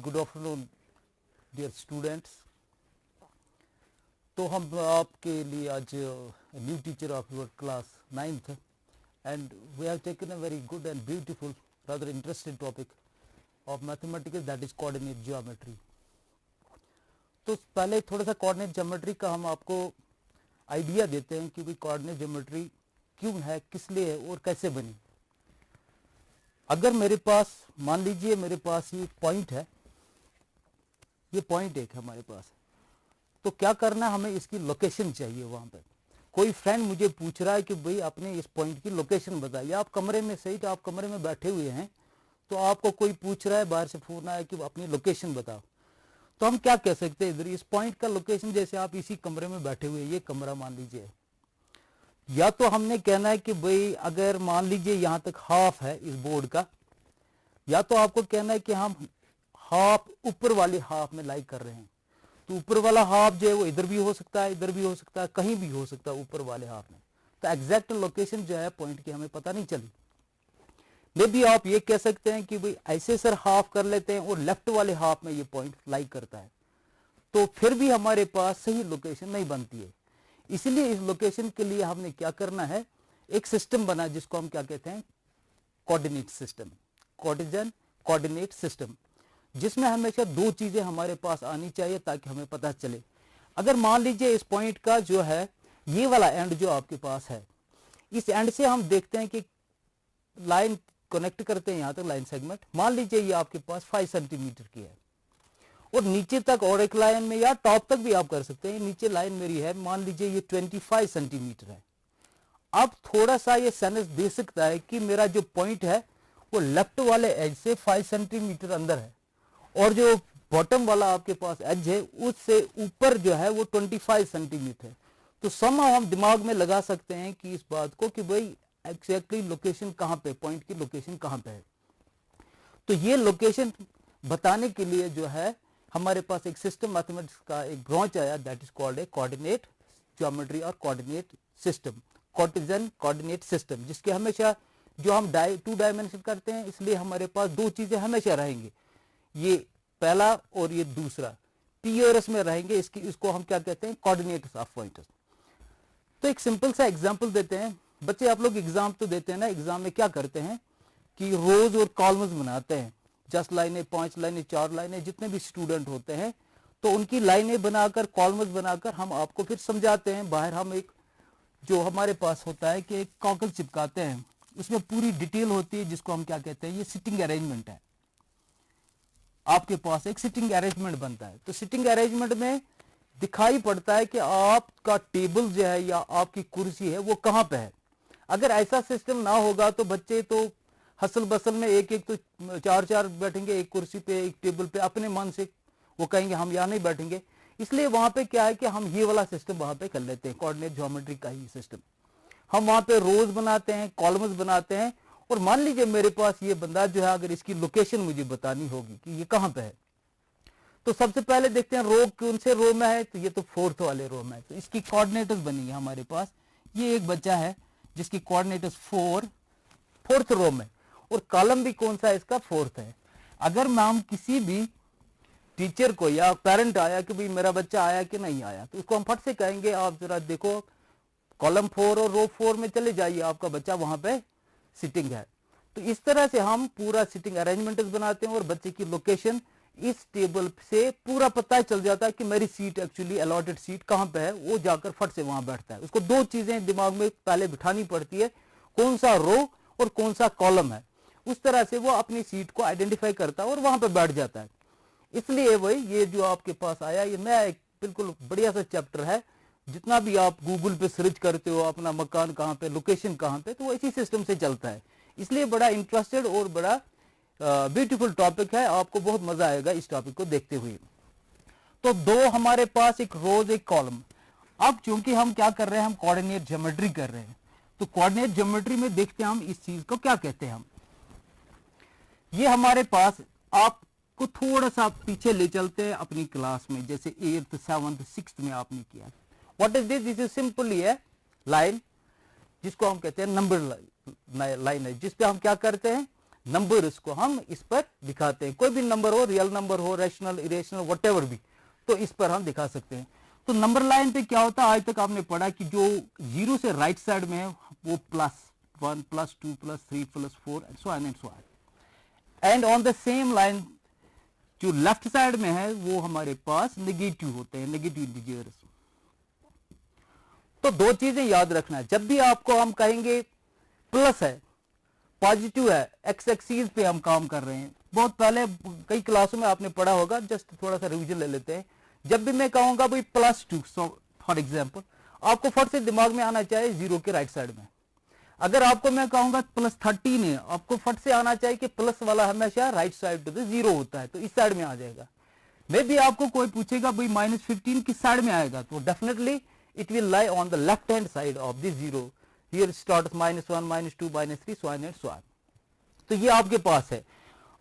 Good afternoon dear students. तो हम आपके लिए आज new teacher of your class 9th and we have taken a very good and beautiful rather interesting topic of mathematics, that is coordinate geometry. तो पहले थोड़ा सा coordinate geometry का हम आपको आइडिया देते हैं कि भाई कोऑर्डिनेट ज्योमेट्री क्यों है, किस लिए है और कैसे बनी। अगर मेरे पास मान लीजिए मेरे पास ये पॉइंट है, ये पॉइंट एक है हमारे पास, तो क्या करना है, हमें इसकी लोकेशन चाहिए। वहां पे कोई फ्रेंड मुझे पूछ रहा है कि भाई आपने इस पॉइंट की लोकेशन बताई। आप कमरे में सही, तो आप कमरे में बैठे हुए हैं, तो आपको कोई पूछ रहा है, बाहर से फोन आया कि अपनी लोकेशन बताओ, तो हम क्या कह सकते हैं इधर इस पॉइंट का लोकेशन। जैसे आप इसी कमरे में बैठे हुए, ये कमरा मान लीजिए, या तो हमने कहना है कि भाई अगर मान लीजिए यहां तक हाफ है इस बोर्ड का, या तो आपको कहना है कि हम हाफ ऊपर वाले हाफ में लाइक कर रहे हैं, तो ऊपर वाला हाफ जो है वो इधर भी हो सकता है, इधर भी हो सकता है, कहीं भी हो सकता है ऊपर वाले हाफ में। तो एग्जैक्ट लोकेशन जो है पॉइंट की हमें पता नहीं चली। मे भी आप ये कह सकते हैं कि भाई ऐसे सर हाफ कर लेते हैं और लेफ्ट वाले हाफ में ये पॉइंट लाइक करता है, तो फिर भी हमारे पास सही लोकेशन नहीं बनती है। इसलिए इस लोकेशन के लिए हमने क्या करना है, एक सिस्टम बना जिसको हम क्या कहते हैं, coordinate system, Cartesian coordinate system, जिसमें हमेशा दो चीजें हमारे पास आनी चाहिए ताकि हमें पता चले। अगर मान लीजिए इस पॉइंट का जो है ये वाला एंड जो आपके पास है, इस एंड से हम देखते हैं कि लाइन कनेक्ट करते हैं यहां तक लाइन सेगमेंट, मान लीजिए ये आपके पास 5 सेंटीमीटर की है, और नीचे तक और एक लाइन में या टॉप तक भी आप कर सकते हैं। नीचे लाइन मेरी है, मान लीजिए ये 25 सेंटीमीटर है। अब थोड़ा सा ये सेंस दे सकता है कि मेरा जो पॉइंट है वो लेफ्ट वाले एज से 5 सेंटीमीटर अंदर है, और जो बॉटम वाला आपके पास एज है उससे ऊपर जो है वो 25 सेंटीमीटर है। तो somehow हम दिमाग में लगा सकते हैं कि इस बात को कि भाई एग्जैक्टली लोकेशन कहां पे, पॉइंट की लोकेशन कहां पे है। तो ये लोकेशन बताने के लिए जो है हमारे पास एक सिस्टम मैथमेटिक्स का एक ब्रांच आया, that is called a coordinate geometry और coordinate system, Cartesian coordinate system, जिसके हमेशा जो हम 2 डायमेंशन करते हैं, इसलिए हमारे पास दो चीजें हमेशा रहेंगी, ये पहला और ये दूसरा पी और एस में रहेंगे। इसको हम क्या कहते हैं, कोऑर्डिनेट्स ऑफ पॉइंट्स। तो एक सिंपल सा एग्जांपल देते हैं। बच्चे आप लोग एग्जाम तो देते हैं ना, एग्जाम में क्या करते हैं कि रोज और कॉलम्स बनाते हैं, 10 लाइनें, 5 लाइनें, 4 लाइनें, जितने भी स्टूडेंट होते हैं, तो उनकी लाइनें बनाकर, कॉलम्स बनाकर हम आपको फिर समझाते हैं। बाहर हम एक जो हमारे पास होता है कि एक कागज चिपकाते हैं, उसमें पूरी डिटेल होती है, जिसको हम क्या कहते हैं, ये सिटिंग अरेंजमेंट है। आपके पास एक सिटिंग अरेंजमेंट बनता है, तो सिटिंग अरेंजमेंट में दिखाई पड़ता है कि आपका टेबल जो है या आपकी कुर्सी है वो कहां पे है। अगर ऐसा सिस्टम ना होगा तो बच्चे तो हसल बसल में एक एक तो 4 बैठेंगे एक कुर्सी पे, एक टेबल पे, अपने मन से वो कहेंगे हम यहां नहीं बैठेंगे। इसलिए वहां पे क्या है कि हम ये वाला सिस्टम वहां पे कर लेते हैं, कोऑर्डिनेट ज्योमेट्री का ही सिस्टम। हम वहां पे रोज बनाते हैं, कॉलम्स बनाते हैं, और मान लीजिए मेरे पास ये बंदा जो है, अगर इसकी लोकेशन मुझे बतानी होगी कि ये कहां पे है, तो सबसे पहले देखते हैं रो कौन से रो में है, तो ये तो 4th वाले रो में है, तो इसकी कोऑर्डिनेटर्स बनी है हमारे पास। ये एक बच्चा है जिसकी कोऑर्डिनेटर्स 4th रो में, और कॉलम भी कौन सा है इसका, 4th है। अगर हम किसी भी टीचर को या पेरेंट आया कि भाई मेरा बच्चा आया कि नहीं आया, तो उसको हम फट से कहेंगे आप जरा देखो कॉलम 4 और रो 4 में चले जाइए, आपका बच्चा वहां पे सिटिंग है। तो इस तरह से हम पूरा सिटिंग अरेंजमेंट बनाते हैं, और बच्चे की लोकेशन इस टेबल से पूरा पता चल जाता है कि मेरी सीट एक्चुअली अलॉटेड सीट कहां पे है, वो जाकर फट से वहां बैठता है। उसको दो चीजें दिमाग में पहले बिठानी पड़ती है, कौन सा रो और कौन सा कॉलम है। उस तरह से वो अपनी सीट को आइडेंटिफाई करता है और वहां पे बैठ जाता है। इसलिए वही ये जो आपके पास आया, ये नया एक बिल्कुल बढ़िया सा चैप्टर है। जितना भी आप गूगल पे सर्च करते हो अपना मकान कहां पे, लोकेशन कहां पे, तो वो इसी सिस्टम से चलता है। इसलिए बड़ा इंटरेस्टेड और बड़ा ब्यूटीफुल टॉपिक है, आपको बहुत मजा आएगा इस टॉपिक को देखते हुए। तो दो हमारे पास, एक रोज एक कॉलम। अब चूंकि हम क्या कर रहे हैं, हम कोऑर्डिनेट ज्योमेट्री कर रहे हैं, तो कोऑर्डिनेट ज्योमेट्री में देखते हैं हम इस चीज को क्या कहते हैं। हम ये हमारे पास, आपको थोड़ा सा पीछे ले चलते हैं अपनी क्लास में, जैसे 8th 7th 6th में आपने किया। What is this, this is simply है लाइन, जिसको हम कहते हैं नंबर लाइन है, जिसपे हम क्या करते हैं, नंबर्स को हम इस पर दिखाते हैं। कोई भी नंबर हो, रियल नंबर हो, रैशनल, इरेशनल, व्हाटएवर भी, तो इस पर हम दिखा सकते हैं। तो नंबर लाइन पे क्या होता है, आज तक आपने पढ़ा कि जो जीरो से राइट साइड में है वो +1 +2 +3 +4 and so on and so on. And on the same line जो लेफ्ट साइड में है वो हमारे पास नेगेटिव होते हैं, नेगेटिव इंटीजर्स। तो दो चीजें याद रखना है, जब भी आपको हम कहेंगे प्लस है, पॉजिटिव है, एक्स एक्सिस पे हम काम कर रहे हैं। बहुत पहले कई क्लासों में आपने पढ़ा होगा, जस्ट थोड़ा सा रिवीजन ले लेते हैं। जब भी मैं कहूंगा भाई +2 फॉर एग्जांपल, आपको फट से दिमाग में आना चाहिए जीरो के राइट साइड में। अगर आपको मैं कहूंगा +13 है, आपको फट से आना चाहिए कि प्लस वाला हमेशा right side to the zero होता है, तो इस साइड में आ जाएगा। मे भी आपको कोई पूछेगा भाई -15 किस साइड में आएगा, तो definitely it will lie on the left hand side of the zero. Here starts -1 -2 -3 so on and so on. तो ये आपके पास है।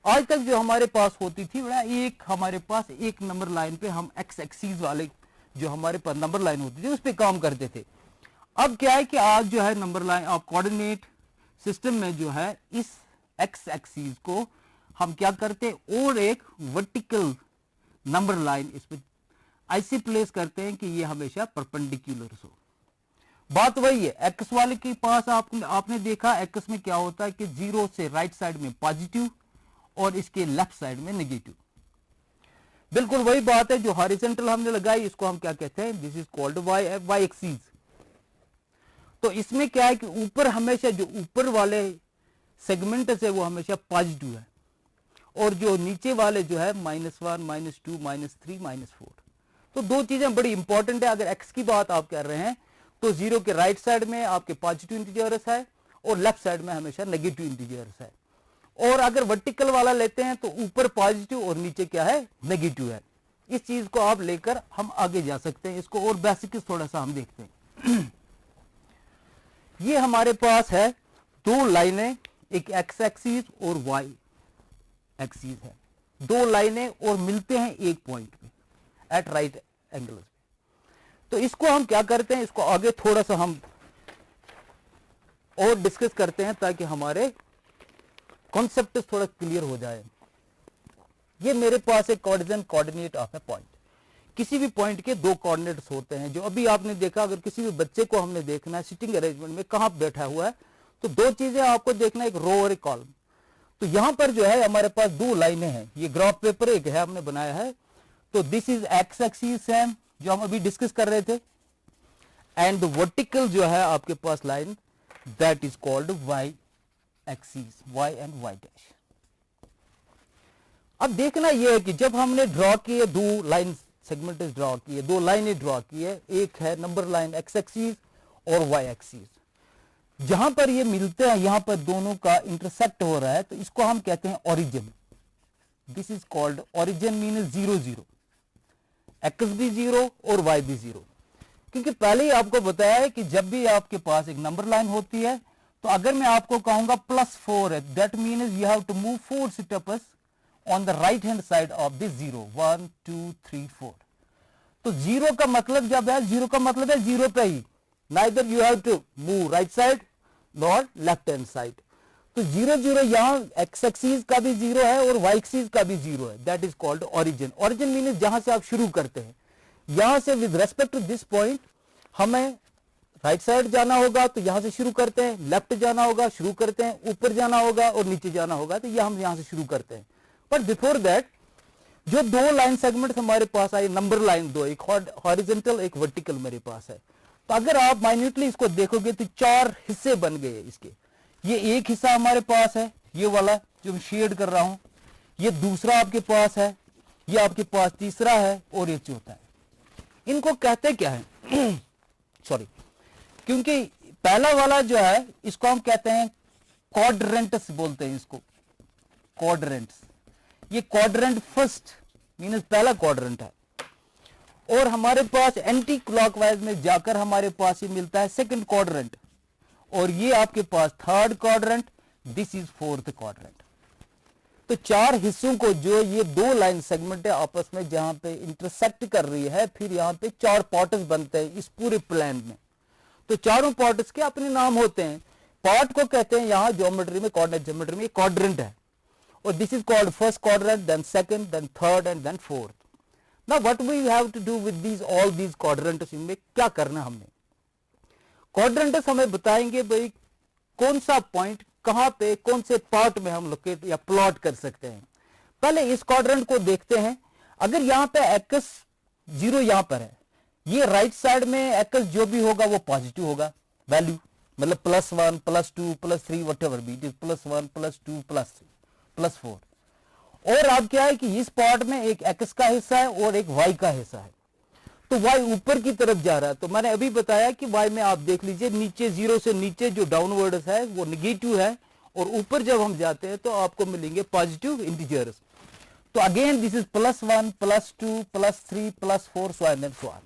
आज तक जो हमारे पास होती थी बड़ा, एक हमारे पास एक नंबर लाइन पे हम एक्स एक्सिस वाले जो हमारे पास नंबर लाइन होती थी उस पे काम करते थे। अब क्या है कि आज जो है नंबर लाइन आप कोऑर्डिनेट सिस्टम में जो है इस एक्स एक्सिस को हम क्या करते हैं और एक वर्टिकल नंबर लाइन इस पे ऐसे प्लेस करते हैं कि ये हमेशा परपेंडिकुलर हो। बात वही है, एक्स वाले के पास आपने देखा एक्स में क्या होता है कि जीरो से राइट साइड में पॉजिटिव और इसके लेफ्ट साइड में नेगेटिव। बिल्कुल वही बात है जो हॉरिजॉन्टल हमने लगाई, इसको हम क्या कहते हैं, this is called Y axis. तो इसमें क्या है कि ऊपर हमेशा जो ऊपर वाले सेगमेंट है वो हमेशा पॉजिटिव है और जो नीचे वाले जो है -1 -2 -3 -4। तो दो चीजें बड़ी इंपॉर्टेंट है। अगर एक्स की बात आप कर रहे हैं तो जीरो के राइट साइड में आपके पॉजिटिव इंटीजर्स है और लेफ्ट साइड में हमेशा नेगेटिव इंटीजर्स है। और अगर वर्टिकल वाला लेते हैं तो ऊपर पॉजिटिव और नीचे क्या है, नेगेटिव है। इस चीज को आप लेकर हम आगे जा सकते हैं। इसको और बेसिक थोड़ा सा हम देखते हैं। ये हमारे पास है दो लाइनें, एक एक्स एक्सिस और वाई एक्सिस है। दो लाइनें और मिलते हैं एक पॉइंट पे एट राइट एंगल। तो इसको हम क्या करते हैं, इसको आगे थोड़ा सा हम और डिस्कस करते हैं ताकि हमारे कॉन्सेप्ट थोड़ा क्लियर हो जाए। ये मेरे पास एक कोऑर्डिनेट ऑफ ए पॉइंट। किसी भी पॉइंट के दो कोऑर्डिनेट्स होते हैं। जो अभी आपने देखा, अगर किसी भी बच्चे को हमने देखना है सिटिंग अरेंजमेंट में कहां बैठा हुआ है, तो दो चीजें आपको देखना, एक रो और एक कॉलम। तो यहां पर जो है हमारे पास दो लाइनें हैं। ये ग्राफ पेपर एक है हमने बनाया है। तो दिस इज एक्स एक्सिस है जो हम अभी डिस्कस कर रहे थे, एंड वर्टिकल जो है आपके पास line that is called Y axis, y and y dash. अब देखना यह है कि जब हमने ड्रॉ किए दो लाइन सेगमेंट ड्रॉ किए, दो लाइनें ड्रॉ की है, एक है नंबर लाइन एक्स एक्सिस और वाई एक्सिस, जहां पर ये मिलते हैं, यहां पर दोनों का इंटरसेक्ट हो रहा है, तो इसको हम कहते हैं origin. This is called origin, mean 0 0, x भी 0 और वाई भी 0। क्योंकि पहले ही आपको बताया है कि जब भी आपके पास एक नंबर लाइन होती है, तो अगर मैं आपको कहूंगा +4 है, that means you have to move 4 steps on the right hand side of this 0, 1 2 3 4। तो 0 का मतलब जब है, 0 का मतलब है 0 पे ही, neither you have to move right side nor left hand side. तो 0 0 यहां एक्स एक्सिस का भी 0 है और वाई एक्सिस का भी 0 है, that is called origin. Origin means जहां से आप शुरू करते हैं, यहां से with respect to this point हमें राइट साइड जाना होगा, तो यहां से शुरू करते हैं, लेफ्ट जाना होगा, शुरू करते हैं, ऊपर जाना होगा और नीचे जाना होगा, तो ये हम यहां से शुरू करते हैं। बट बिफोर दैट जो दो लाइन सेगमेंट हमारे पास आए, नंबर लाइन दो, एक हॉरिजॉन्टल एक वर्टिकल मेरे पास है। तो अगर आप माइन्यूटली इसको देखोगे तो 4 हिस्से बन गए इसके। ये एक हिस्सा हमारे पास है, ये वाला जो मैं शेड कर रहा हूं, ये दूसरा आपके पास है, ये आपके पास तीसरा है और ये चौथा है। इनको कहते क्या है सॉरी, क्योंकि पहला वाला जो है इसको हम कहते हैं क्वाड्रेंट्स बोलते हैं इसको, क्वाड्रेंट्स। ये क्वाड्रेंट फर्स्ट मींस पहला क्वाड्रेंट है, और हमारे पास एंटी क्लॉकवाइज में जाकर हमारे पास ये मिलता है सेकंड क्वाड्रेंट, और ये आपके पास third quadrant, this is fourth quadrant. तो 4 हिस्सों को जो ये दो लाइन सेगमेंट है आपस में जहां पे इंटरसेक्ट कर रही है, फिर यहां पे 4 पार्ट्स बनते हैं इस पूरे प्लान में। तो चारों पार्ट्स के अपने नाम होते हैं। पार्ट को कहते हैं यहाँ ज्योमेट्री में, कोऑर्डिनेट ज्योमेट्री में क्वाड्रेंट है, और this is called first quadrant, then second, then third and then fourth. Now what we have to do with these all these quadrants, इनमें क्या करना हमने. क्वाड्रेंट्स हमें बताएंगे भाई कौन सा पॉइंट कहां पे कौन से पार्ट में हम लोकेट या प्लॉट कर सकते हैं. पहले इस क्वाड्रेंट को देखते हैं. अगर यहाँ पे एक्स 0 यहां पर है, ये राइट साइड में एक्स जो भी होगा वो पॉजिटिव होगा वैल्यू, मतलब +1 +2 +3 वटेवर बी, इट इज +1 +2 +3 +4. और अब क्या है कि इस पार्ट में एक एक्स का हिस्सा है और एक वाई का हिस्सा है, तो वाई ऊपर की तरफ जा रहा है. तो मैंने अभी बताया कि वाई में आप देख लीजिए नीचे 0 से नीचे जो डाउनवर्ड है वो नेगेटिव है, और ऊपर जब हम जाते हैं तो आपको मिलेंगे पॉजिटिव इंटीजर्स. तो again this is +1 +2 +3 +4 so and so on.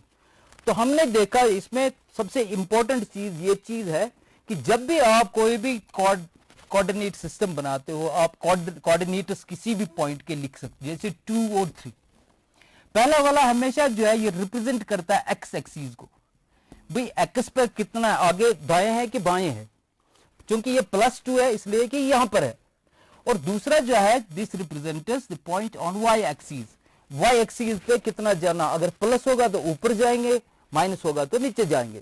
तो हमने देखा इसमें सबसे इंपॉर्टेंट चीज ये चीज है कि जब भी आप कोई भी कोऑर्डिनेट सिस्टम बनाते हो, आप कोऑर्डिनेट्स किसी भी पॉइंट के लिख सकते हो, जैसे 2 और 3. पहला वाला हमेशा जो है ये रिप्रेजेंट करता है एक्स एक्सिस को, भाई एक्स पर कितना आगे दाएं है कि बाएं है, क्योंकि ये +2 है इसलिए कि यहां पर है. और दूसरा जो है this represents the point on Y axis, Y axis पे कितना जाना, अगर प्लस होगा तो ऊपर जाएंगे, माइनस होगा तो नीचे जाएंगे.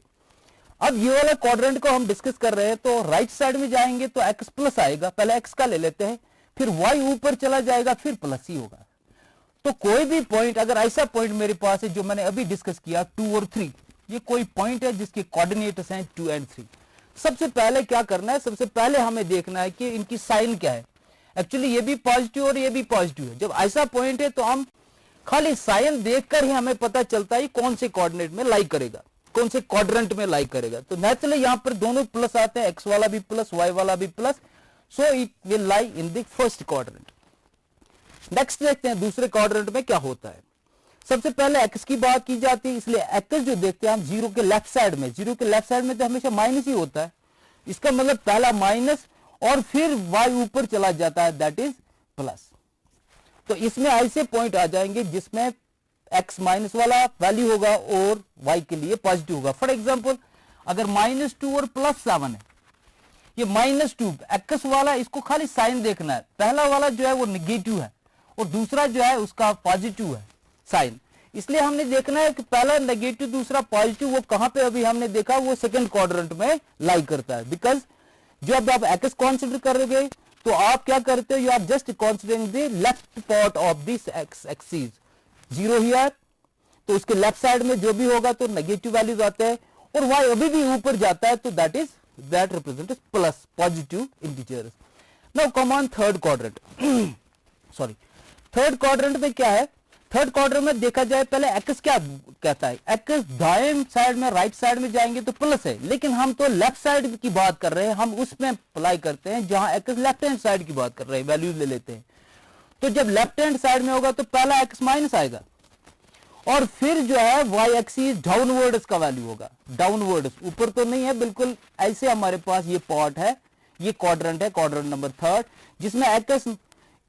अब ये वाला क्वाड्रेंट को हम डिस्कस कर रहे हैं, तो राइट साइड में जाएंगे तो एक्स प्लस आएगा, पहले एक्स का ले लेते हैं, फिर वाई ऊपर चला जाएगा, फिर प्लस ही होगा. तो कोई भी पॉइंट, अगर ऐसा पॉइंट मेरे पास है जो मैंने अभी डिस्कस किया 2 और 3, ये कोई पॉइंट है जिसके कोऑर्डिनेट्स हैं 2 और 3. सबसे पहले क्या करना है, सबसे पहले हमें देखना है कि इनकी साइन क्या है. एक्चुअली ये भी पॉजिटिव और ये भी पॉजिटिव है. जब ऐसा पॉइंट है तो हम खाली साइन देखकर ही हमें पता चलता है कौन से कोऑर्डिनेट में लाई करेगा, कौन से क्वाड्रेंट में लाई करेगा. तो नेचुरली यहां पर दोनों प्लस आते हैं, एक्स वाला भी प्लस, वाई वाला भी plus, so it will lie in the first quadrant. Next देखते हैं दूसरे क्वाड्रेंट में क्या होता है. सबसे पहले एक्स की बात की जाती है, इसलिए एक्स जो देखते हैं हम 0 के लेफ्ट साइड में, 0 के लेफ्ट साइड में तो हमेशा माइनस ही होता है, इसका मतलब पहला माइनस और फिर वाई ऊपर चला जाता है, दैट इज प्लस. तो इसमें ऐसे पॉइंट आ जाएंगे जिसमें एक्स माइनस वाला वैल्यू होगा और वाई के लिए पॉजिटिव होगा. फॉर एग्जांपल अगर -2 और +7 है, ये -2 एक्स वाला, इसको खाली साइन देखना है. पहला वाला जो है वो निगेटिव है और दूसरा जो है उसका पॉजिटिव है साइन, इसलिए हमने देखना है कि पहला नेगेटिव दूसरा पॉजिटिव, वो कहां पे अभी हमने देखा वो सेकंड क्वाड्रेंट में लाई करता है. बिकॉज जब आप एक्स कंसीडर करोगे तो आप क्या करते हो, you are just considering the left part of this X axis. 0 here, तो उसके लेफ्ट साइड में जो भी होगा तो नेगेटिव वैल्यूज आते हैं, और वाई अभी भी ऊपर जाता है तो that represents plus positive integers. Now come on third quadrant. Sorry, third quadrant में क्या है, थर्ड क्वाड्रेंट में देखा जाए पहले एक्स क्या कहता है, एक्स दाएं साइड में राइट साइड में जाएंगे तो प्लस है, लेकिन हम तो लेफ्ट साइड की बात कर रहे हैं, हम उसमें अप्लाई करते हैं जहां एक्स लेफ्ट हैंड साइड की बात कर रहे हैं, वैल्यूज ले लेते हैं. तो जब लेफ्ट हैंड साइड में होगा तो पहला एक्स माइनस आएगा, और फिर जो है वाई एक्सिस डाउनवर्ड्स का वैल्यू होगा. डाउनवर्ड्स, ऊपर तो नहीं है बिल्कुल, ऐसे हमारे पास ये पार्ट है, ये क्वाड्रेंट है, क्वाड्रेंट नंबर थर्ड, जिसमें एक्स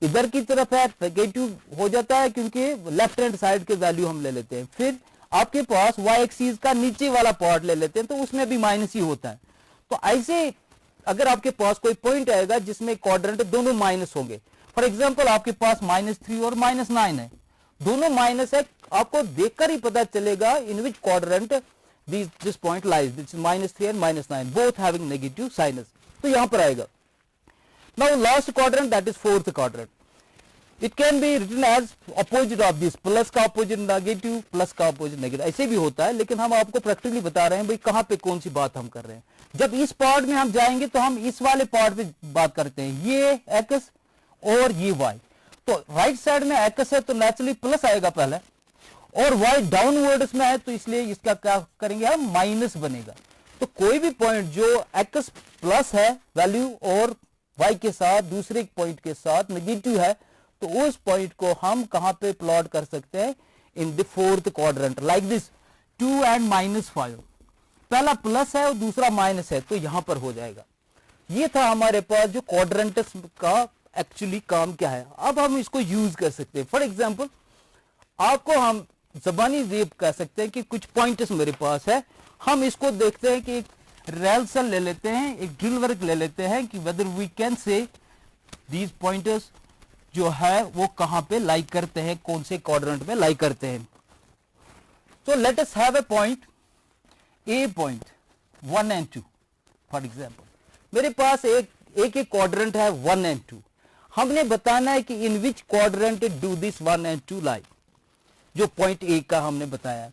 इधर की तरफ है, नेगेटिव हो जाता है क्योंकि लेफ्ट हैंड साइड के वैल्यू हम ले लेते हैं. फिर आपके पास वाई एक्सिस का नीचे वाला पार्ट ले लेते हैं तो उसमें भी माइनस ही होता है. तो ऐसे अगर आपके पास कोई पॉइंट आएगा जिसमें क्वाड्रेंट दोनों माइनस होंगे, फॉर एग्जांपल आपके पास -3 और -9 है, दोनों माइनस है, आपको देखकर ही पता चलेगा in which quadrant this point lies, this is -3 and -9 both having negative signs, तो यहां पर आएगा. Now last quadrant, that is fourth quadrant. It can be written as opposite of this, plus का opposite नेगेटिव, प्लस का opposite negative, ऐसे भी होता है, लेकिन हम आपको प्रैक्टिकली बता रहे हैं भाई कहां पे कौन सी बात हम कर रहे हैं. जब इस पार्ट में हम जाएंगे तो हम इस वाले पार्ट पे बात करते हैं, ये एक्स और ये वाई. तो राइट साइड में एक्स है तो नेचुरली प्लस आएगा पहले, और वाई डाउनवर्ड्स में है तो इसलिए इसका क्या करेंगे हम, माइनस बनेगा. तो कोई भी पॉइंट जो एक्स प्लस है वैल्यू और वाई के साथ दूसरे पॉइंट के साथ नेगेटिव है, तो उस पॉइंट को हम कहां पे प्लॉट कर सकते हैं, in the fourth quadrant, like this 2 and -5. पहला प्लस है और दूसरा माइनस है, तो यहां पर हो जाएगा. ये था हमारे पास जो क्वाड्रेंट्स का एक्चुअली काम क्या है. अब हम इसको यूज कर सकते हैं. फॉर एग्जाम्पल आपको हम जबानी जेब कह सकते हैं कि कुछ पॉइंट्स मेरे पास है, हम इसको देखते हैं कि रिहर्सल ले लेते हैं, एक ड्रिल वर्क ले लेते हैं कि whether we can say these pointers जो है वो कहां पे लाई करते हैं, कौन से क्वाड्रेंट में लाई करते हैं. So let us have a point, A point 1 and 2 for example. मेरे पास एक क्वाड्रेंट है 1 and 2. हमने बताना है कि in which quadrant do this 1 and 2 lie, जो पॉइंट ए का हमने बताया.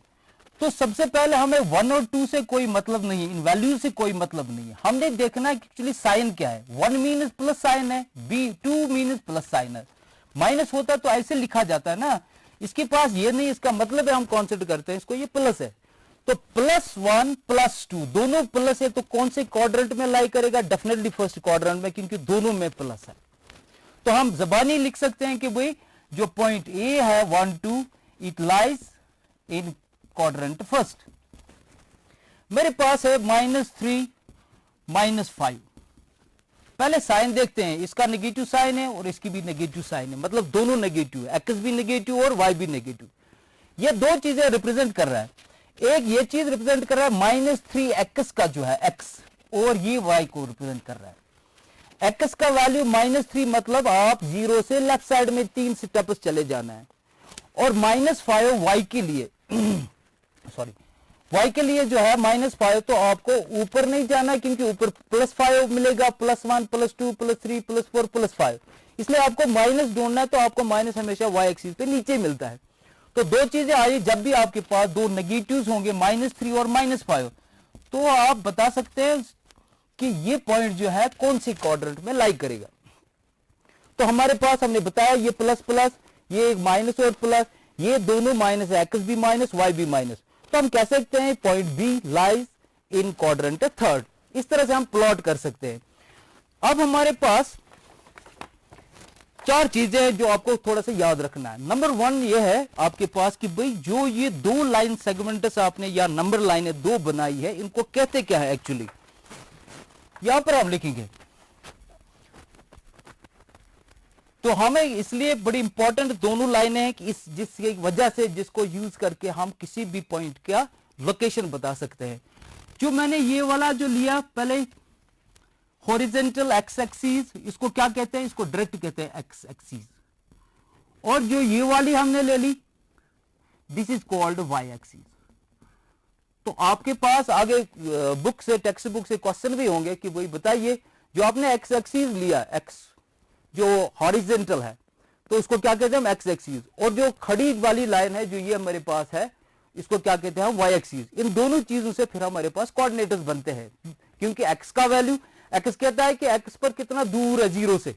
तो सबसे पहले हमें 1 और 2 से कोई मतलब नहीं, इन वैल्यू से कोई मतलब नहीं है. हमने देखना है कि एक्चुअली साइन क्या है. 1 मीन्स प्लस साइन है, बी 2 मीन्स प्लस साइन है. माइनस होता तो ऐसे लिखा जाता है ना, इसके पास ये नहीं, इसका मतलब है हम कॉन्सिडर करते हैं इसको ये प्लस है. तो +1 +2 दोनों प्लस है, तो कौन से क्वाड्रेंट में लाई करेगा? डेफिनेटली फर्स्ट क्वाड्रेंट में, क्योंकि दोनों में प्लस है. तो हम जबानी लिख सकते हैं कि भाई जो पॉइंट ए है 1 2 it lies in quadrant first. मेरे पास है -3 -5. पहले साइन देखते हैं, इसका नेगेटिव साइन है और इसकी भी नेगेटिव साइन है, मतलब दोनों नेगेटिव है, एक्स भी नेगेटिव और वाई भी नेगेटिव. ये दो चीजें रिप्रेजेंट कर रहा है. एक ये चीज रिप्रेजेंट कर रहा है -3x का जो है x, और ये y को रिप्रेजेंट कर रहा है. x का वैल्यू -3 मतलब आप 0 से लेफ्ट साइड में 3 स्टेप्स चले जाना है. और -5 y के लिए सॉरी y के लिए जो है -5, तो आपको ऊपर नहीं जाना है, क्योंकि ऊपर +5 मिलेगा, +1 +2 +3 +4 +5, इसलिए आपको माइनस ढूंढना है. तो आपको माइनस हमेशा y एक्सिस पे नीचे मिलता है. तो दो चीजें आई, जब भी आपके पास दो नेगेटिव्स होंगे -3 और -5, तो आप बता सकते हैं कि ये पॉइंट जो है कौन से क्वाड्रेंट में लाई करेगा. तो हमारे पास हमने बताया ये प्लस प्लस, ये एक माइनस और प्लस, ये दोनों माइनस है, एक्स भी माइनस वाई भी माइनस. तो हम कह सकते हैं point B lies in quadrant third. इस तरह से हम प्लॉट कर सकते हैं. अब हमारे पास चार चीजें हैं जो आपको थोड़ा सा याद रखना है. नंबर 1 ये है आपके पास कि भाई जो ये दो लाइन सेगमेंट्स आपने या नंबर लाइनें दो बनाई है, इनको कहते क्या है एक्चुअली, यहां पर हम लिखेंगे. तो हमें इसलिए बड़ी इंपॉर्टेंट दोनों लाइनें हैं कि जिसकी वजह से जिसको यूज करके हम किसी भी पॉइंट का लोकेशन बता सकते हैं. जो मैंने ये वाला जो लिया पहले हॉरिजॉन्टल एक्स एक्सिस, इसको क्या कहते हैं? इसको डायरेक्ट कहते हैं एक्स एक्सिस. और जो ये वाली हमने ले ली, this is called Y axis. तो आपके पास आगे बुक से, टेक्स्ट बुक से क्वेश्चन भी होंगे कि भाई बताइए, जो आपने एक्स एक्सिस लिया, एक्स जो हॉरिजॉन्टल है, तो उसको क्या कहते हैं हम? X axis. और जो खड़ी वाली लाइन है जो ये हमारे पास है, इसको क्या कहते हैं हम? Y axis. इन दोनों चीजों से फिर हमारे पास कोऑर्डिनेटर्स बनते हैं, क्योंकि एक्स का वैल्यू, एक्स कहता है कि एक्स पर कितना दूर है 0 से.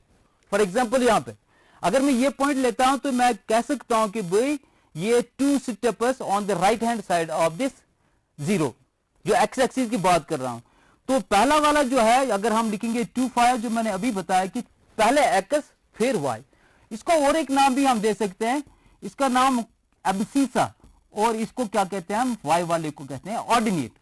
फॉर एग्जाम्पल यहां पे अगर मैं ये पॉइंट लेता हूं, तो मैं कह सकता हूं कि भाई ये 2 steps on the right hand side of this 0, जो एक्स एक्सिस की बात कर रहा हूं. तो पहला वाला जो है, अगर हम लिखेंगे 2 5, जो मैंने अभी बताया कि पहले एक्स फिर वाई. इसको और एक नाम भी हम दे सकते हैं, इसका नाम एब्सिसा, और इसको क्या कहते हैं हम? वाई वाले को कहते हैं ऑर्डिनेट.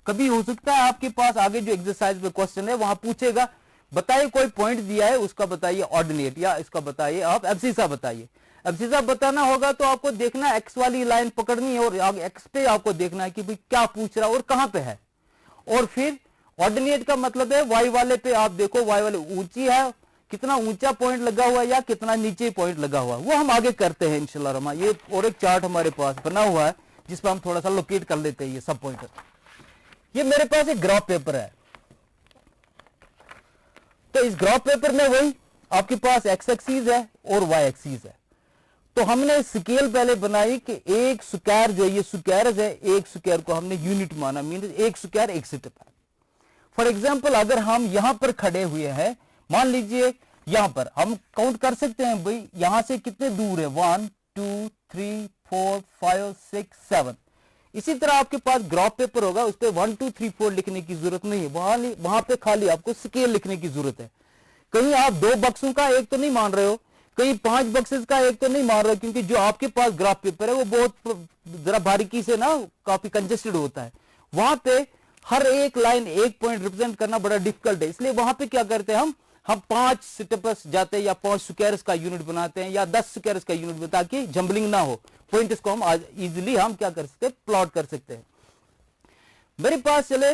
कभी हो सकता है आपके पास आगे जो एक्सरसाइज में क्वेश्चन है वहां पूछेगा, बताइए कोई पॉइंट दिया है उसका बताइए ऑर्डिनेट, या इसका बताइए आप एब्सिसा बताइए. एब्सिसा बताना होगा तो आपको देखना एक्स वाली लाइन पकड़नी है, और एक्स पे आपको देखना है कि भाई क्या पूछ रहा है और कहां पे है. और फिर ऑर्डिनेट का मतलब है वाई वाले पे आप देखो, वाई वाले ऊंची है, कितना ऊंचा पॉइंट लगा हुआ है या कितना नीचे पॉइंट लगा हुआ है, वो हम आगे करते हैं इंशाल्लाह रहमान. ये और एक चार्ट हमारे पास बना हुआ है जिस पर हम थोड़ा सा लोकेट कर लेते हैं ये सब पॉइंटर. ये मेरे पास एक ग्राफ पेपर है, तो इस ग्राफ पेपर में वही आपके पास एक्स एक्सिस है और वाई एक्सिस है. तो हमने स्केल पहले बनाई कि एक स्क्वायर जो ये स्क्वायर्स है, एक स्क्वायर को हमने यूनिट माना, मीन एक स्क्वायर एक स्टेप है. फॉर एग्जाम्पल अगर हम यहां पर खड़े हुए हैं, मान लीजिए यहां पर हम काउंट कर सकते हैं भाई यहां से कितने दूर है, 1 2 3 4 5 6 7. इसी तरह आपके पास ग्राफ पेपर होगा, उस पर 1 2 3 4 लिखने की जरूरत नहीं है, वहां पे खाली आपको स्केल लिखने की जरूरत है. कहीं आप 2 बक्सों का एक तो नहीं मान रहे हो, कहीं 5 बक्सेस का एक तो नहीं मान रहे हो, क्योंकि जो आपके पास ग्राफ पेपर है वो बहुत जरा बारीकी से ना काफी कंजेस्टेड होता है. वहां पे हर एक लाइन एक पॉइंट रिप्रेजेंट करना बड़ा डिफिकल्ट है. इसलिए वहां पे क्या करते हैं हम 5 स्टेप्स जाते हैं, या 5 स्क्वायर्स का यूनिट बनाते हैं, या 10 स्क्वायर्स का यूनिट, ताकि जंबलिंग ना हो. पॉइंट्स को हम इजीली हम क्या कर सकते हैं? प्लॉट कर सकते हैं. मेरे पास चले,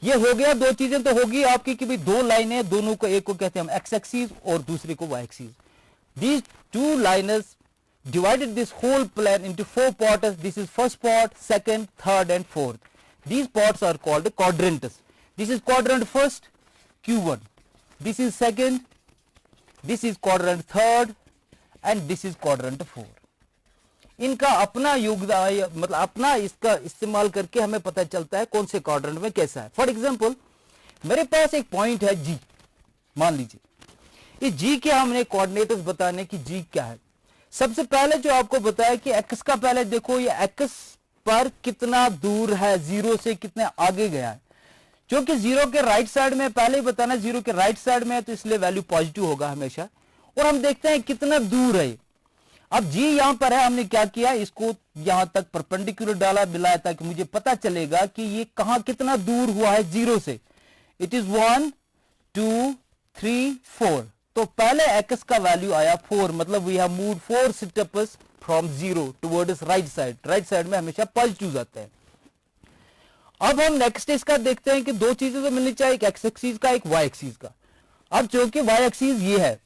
ये हो गया, दो चीजें तो होगी आपकी कि भाई दो लाइनें, दोनों को, एक को कहते हैं हम एक्स एक्सिस और दूसरे को Y axis. These two liners divided this whole plan into 4 parts. This is first part, second, third and fourth. These parts are called quadrants. This is quadrant first, Q1. This is second, this is quadrant third and this is quadrant 4. इनका अपना योगदान, मतलब अपना इसका इस्तेमाल करके हमें पता चलता है कौन से क्वाड्रेंट में कैसा है. फॉर एग्जांपल मेरे पास एक पॉइंट है G, मान लीजिए इस G के हमने कोऑर्डिनेट्स बताने की G क्या है. सबसे पहले जो आपको बताया कि x का, पहले देखो ये x पर कितना दूर है, जीरो से कितने आगे गया है. क्योंकि जीरो के राइट साइड में, पहले ही बताना जीरो के राइट साइड में है तो इसलिए वैल्यू पॉजिटिव होगा हमेशा. और हम देखते हैं कितना दूर है. अब G यहां पर है, हमने क्या किया, इसको यहां तक परपेंडिकुलर डाला, मिलाया ताकि मुझे पता चलेगा कि ये कहां कितना दूर हुआ है जीरो से. It is 1 2 3 4. तो पहले x का वैल्यू आया 4, मतलब we have moved 4 steps from zero towards right side. Right side में हमेशा पॉजिटिव जाते हैं. अब हम नेक्स्ट इसका देखते हैं कि दो चीजें तो मिलनी चाहिए, एक एक्स एक्सिस का, एक वाई एक्सिस का. अब चूंकि वाई एक्सिस ये है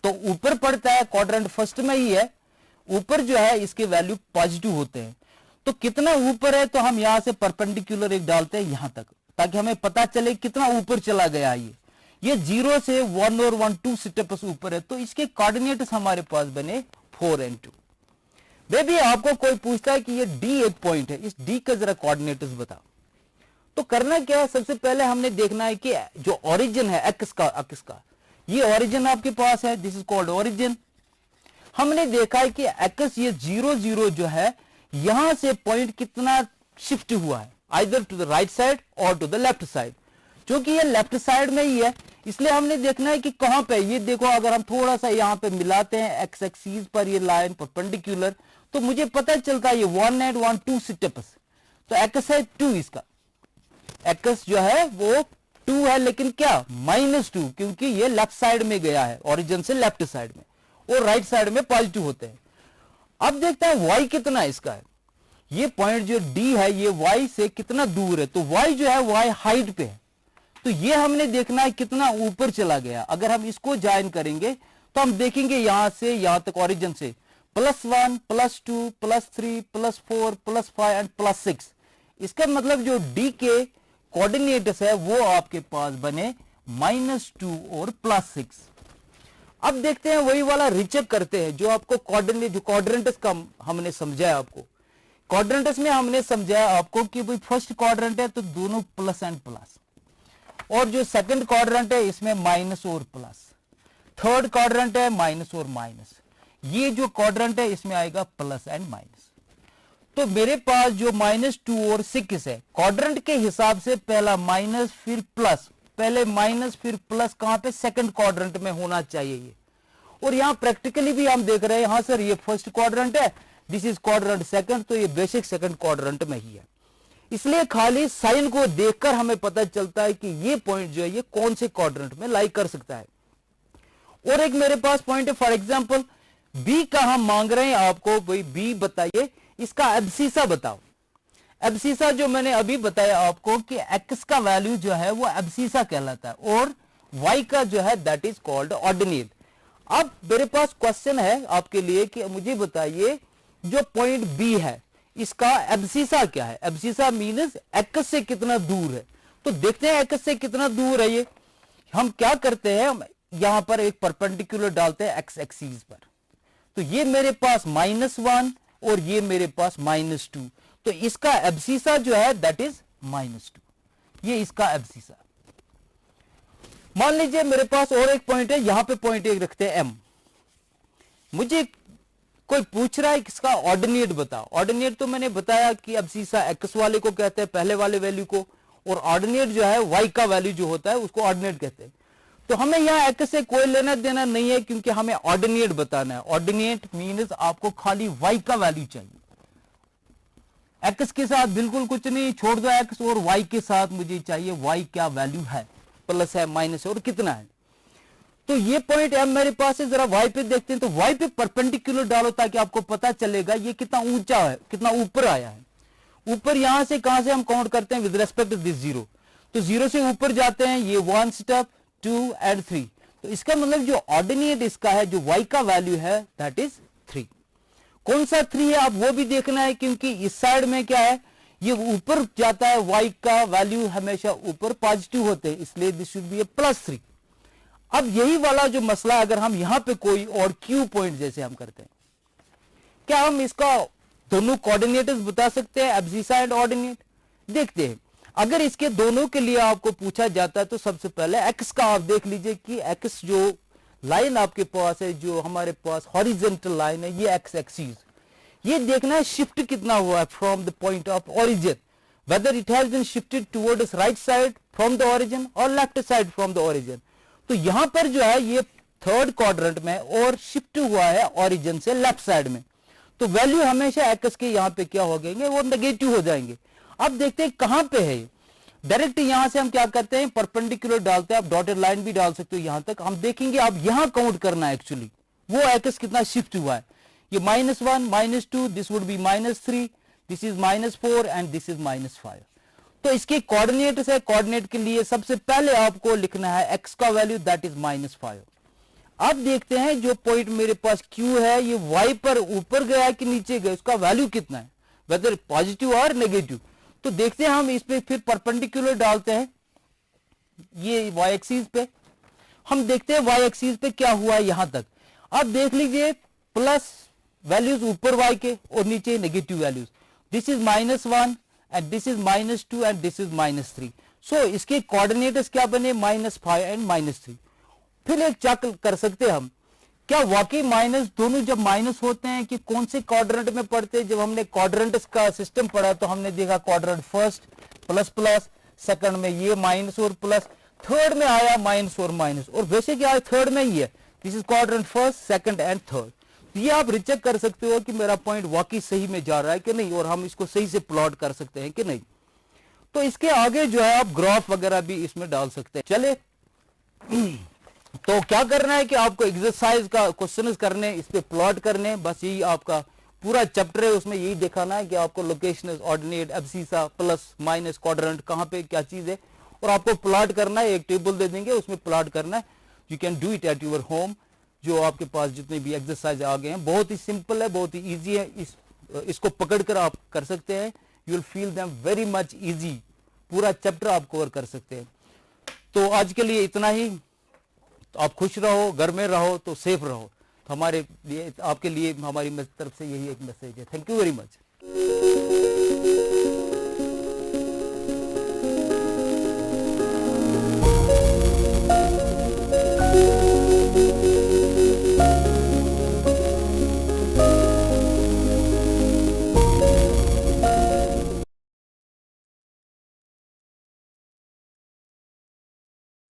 तो ऊपर पड़ता है, क्वाड्रेंट फर्स्ट में ही है, ऊपर जो है इसके वैल्यू पॉजिटिव होते हैं. तो कितना ऊपर है, तो हम यहां से परपेंडिकुलर एक डालते हैं यहां तक, ताकि हमें पता चले कितना ऊपर चला गया. ये जीरो से 1 और 1 2 स्टेप्स ऊपर है, तो इसके कोऑर्डिनेट्स हमारे पास बने 4 और 2. बेबी आपको कोई पूछता है कि ये डी एक पॉइंट है, इस डी का जरा कोऑर्डिनेट्स बताओ. तो करना क्या है, सबसे पहले हमने देखना है कि जो ओरिजिन है एक्स का, ये ओरिजिन आपके पास है, दिस इज कॉल्ड ओरिजिन. हमने देखा है कि एक्स ये 0 0 जो है, यहां से पॉइंट कितना शिफ्ट हुआ है, either to the right side और टू द लेफ्ट साइड. क्योंकि ये लेफ्ट साइड में ही है, इसलिए हमने देखना है कि कहां पे. ये देखो, अगर हम थोड़ा सा यहां पे मिलाते हैं एक्स एक्सिस पर ये लाइन परपेंडिकुलर, तो मुझे पता चलता है ये 1 and 1 2 स्टेप्स. तो एक्स है 2, इसका एक्स जो है वो 2 है, लेकिन क्या -2, क्योंकि ये लेफ्ट साइड में गया है, ओरिजिन से लेफ्ट साइड में, और राइट साइड में पॉजिटिव होते हैं. अब देखते हैं वाई कितना इसका है. ये पॉइंट जो डी है ये वाई से कितना दूर है. तो वाई जो है वाई हाइट पे है, तो ये हमने देखना है कितना ऊपर चला गया. अगर हम इसको ज्वाइन करेंगे तो हम देखेंगे यहां से यहां तक ओरिजिन से +1 +2 +3 +4 +5 एंड +6. इसका मतलब जो डी के कोऑर्डिनेट्स है वो आपके पास बने -2 और +6. अब देखते हैं, वही वाला रीचेक करते हैं जो आपको कोऑर्डिनेट, जो क्वाड्रेंट्स का हमने समझाया आपको. क्वाड्रेंट्स में हमने समझाया आपको कि भाई फर्स्ट क्वाड्रेंट है तो दोनों प्लस एंड प्लस, और जो सेकंड क्वाड्रेंट है इसमें माइनस और प्लस, थर्ड क्वाड्रेंट है माइनस और माइनस, ये जो क्वाड्रेंट है इसमें आएगा प्लस एंड माइनस. तो मेरे पास जो -2 और 6 है, क्वाड्रेंट के हिसाब से पहला माइनस फिर प्लस, पहले माइनस फिर प्लस, कहां पे, सेकंड क्वाड्रेंट में होना चाहिए ये. और यहां प्रैक्टिकली भी हम देख रहे हैं, हां सर ये फर्स्ट क्वाड्रेंट है, दिस इज क्वाड्रेंट सेकंड, तो ये बेसिक सेकंड क्वाड्रेंट में ही है. इसलिए खाली साइन को देखकर हमें पता चलता है कि ये पॉइंट जो है ये कौन से क्वाड्रेंट में लाई कर सकता है. और एक मेरे पास पॉइंट है, फॉर एग्जांपल बी का हम मांग रहे हैं आपको, भाई बी बताइए, इसका एब्सिसा बताओ. एब्सिसा जो मैंने अभी बताया आपको कि एक्स का वैल्यू जो है वो एब्सिसा कहलाता है, और वाई का जो है दैट इज कॉल्ड ऑर्डिनेट. अब मेरे पास क्वेश्चन है आपके लिए कि मुझे बताइए जो पॉइंट बी है इसका एब्सिसा क्या है. एब्सिसा मीन्स एक्स से कितना दूर है. तो देखते हैं एक्स से कितना दूर है. ये हम क्या करते हैं, यहां पर एक परपेंडिकुलर डालते हैं एक्स एक्सिस पर. तो ये मेरे पास -1 और ये मेरे पास -2, तो इसका एब्सिसा जो है दैट इज -2. ये इसका एब्सिसा. मान लीजिए मेरे पास और एक पॉइंट है, यहां पे पॉइंट एक रखते हैं M. मुझे कोई पूछ रहा है कि इसका ऑर्डिनेट बताओ. ऑर्डिनेट तो मैंने बताया कि एब्सिसा एक्स वाले को कहते हैं, पहले वाले वैल्यू को, और ऑर्डिनेट जो है वाई का वैल्यू जो होता है उसको ऑर्डिनेट कहते हैं. तो हमें यहां एक्स से कोई लेना देना नहीं है, क्योंकि हमें ऑर्डिनेट बताना है. ऑर्डिनेट मीन्स आपको खाली वाई का वैल्यू चाहिए, एक्स के साथ बिल्कुल कुछ नहीं, छोड़ दो एक्स, और वाई के साथ मुझे चाहिए वाई क्या वैल्यू है, प्लस है माइनस है और कितना है. तो ये पॉइंट एम मेरे पास है, जरा वाई पे देखते हैं. तो वाई पे परपेंडिकुलर डालो ताकि आपको पता चलेगा ये कितना ऊंचा है, कितना ऊपर आया है. ऊपर यहां से कहां से हम काउंट करते हैं with respect to this zero, तो जीरो से ऊपर जाते हैं ये 1 स्टेप 2 एंड 3, तो इसका मतलब जो ऑर्डिनेट इसका है जो y का वैल्यू है दैट इज 3। कौन सा 3 है आप वो भी देखना है, क्योंकि इस साइड में क्या है ये ऊपर जाता है, y का वैल्यू हमेशा ऊपर पॉजिटिव होते हैं, इसलिए दिस शुड बी ए +3। अब यही वाला जो मसला अगर हम यहां पे कोई और क्यू पॉइंट जैसे हम करते हैं, क्या हम इसका दोनों कोऑर्डिनेटर्स बता सकते हैं, एब्सिसा एंड ऑर्डिनेट? देखते हैं। अगर इसके दोनों के लिए आपको पूछा जाता है तो सबसे पहले x का आप देख लीजिए कि x जो लाइन आपके पास है, जो हमारे पास हॉरिजॉन्टल लाइन है, ये x एक्सिस, ये देखना है शिफ्ट कितना हुआ है from the point of origin, whether it has been shifted towards right side from the origin और left side from the origin. तो यहां पर जो है ये थर्ड क्वाड्रेंट में और शिफ्ट हुआ है ओरिजिन से लेफ्ट साइड में, तो वैल्यू हमेशा x के यहां पे क्या हो जाएंगे, वो नेगेटिव हो जाएंगे। अब देखते हैं कहां पे है, डायरेक्ट यहां से हम क्या करते हैं परपेंडिकुलर डालते हैं, आप डॉटेड लाइन भी डाल सकते हो यहां तक, हम देखेंगे अब यहां काउंट करना है एक्चुअली वो x कितना शिफ्ट हुआ है, ये -1 -2 this would be -3, this is -4 and this is -5। तो इसके कोऑर्डिनेट है, कोऑर्डिनेट के लिए सबसे पहले आपको लिखना है x का वैल्यू दैट इज -5। अब देखते हैं जो पॉइंट मेरे पास q है ये y पर ऊपर गया कि नीचे गया, उसका वैल्यू कितना है, वेदर पॉजिटिव और नेगेटिव। तो देखते हैं हम इस पे फिर परपेंडिकुलर डालते हैं ये y एक्सिस पे, हम देखते हैं y एक्सिस पे क्या हुआ है यहां तक। अब देख लीजिए प्लस वैल्यूज ऊपर y के और नीचे negative values, this is -1 and this is -2 and this is -3। सो इसके कोऑर्डिनेटर्स क्या बने -5 एंड -3। फिर एक चेक कर सकते हैं हम क्या वाकई माइनस दोनों जब माइनस होते हैं कि कौन से क्वाड्रेंट में पढ़ते हैं। जब हमने क्वाड्रेंट्स का सिस्टम पढ़ा तो हमने देखा quadrant first plus plus, second में ये माइनस और प्लस, थर्ड में आया माइनस और माइनस, और वैसे क्या है थर्ड में ही है, this is quadrant first second and third. ये आप रिचेक कर सकते हो कि मेरा पॉइंट वाकई सही में जा रहा है कि नहीं, और हम इसको सही से प्लॉट कर सकते हैं कि नहीं। तो इसके आगे जो है आप ग्राफ वगैरह भी इसमें डाल सकते हैं। चले तो क्या करना है कि आपको एक्सरसाइज का क्वेश्चन करने, इस पे प्लॉट करने, बस यही आपका पूरा चैप्टर है, उसमें यही दिखाना है कि आपको location, ordinate, abscissa, plus minus, quadrant कहां पे क्या चीज है, और आपको प्लॉट करना है। एक टेबल दे देंगे उसमें प्लॉट करना है। You can do it at your home. जो आपके पास जितने भी एक्सरसाइज आ गए हैं बहुत ही सिंपल है, बहुत ही ईजी है, इसको पकड़कर आप कर सकते हैं। You will feel them very much easy, पूरा चैप्टर आप कवर कर सकते हैं। तो आज के लिए इतना ही। तो आप खुश रहो, घर में रहो, तो सेफ रहो। तो हमारे लिए, आपके लिए हमारी तरफ से यही एक मैसेज है। Thank you very much.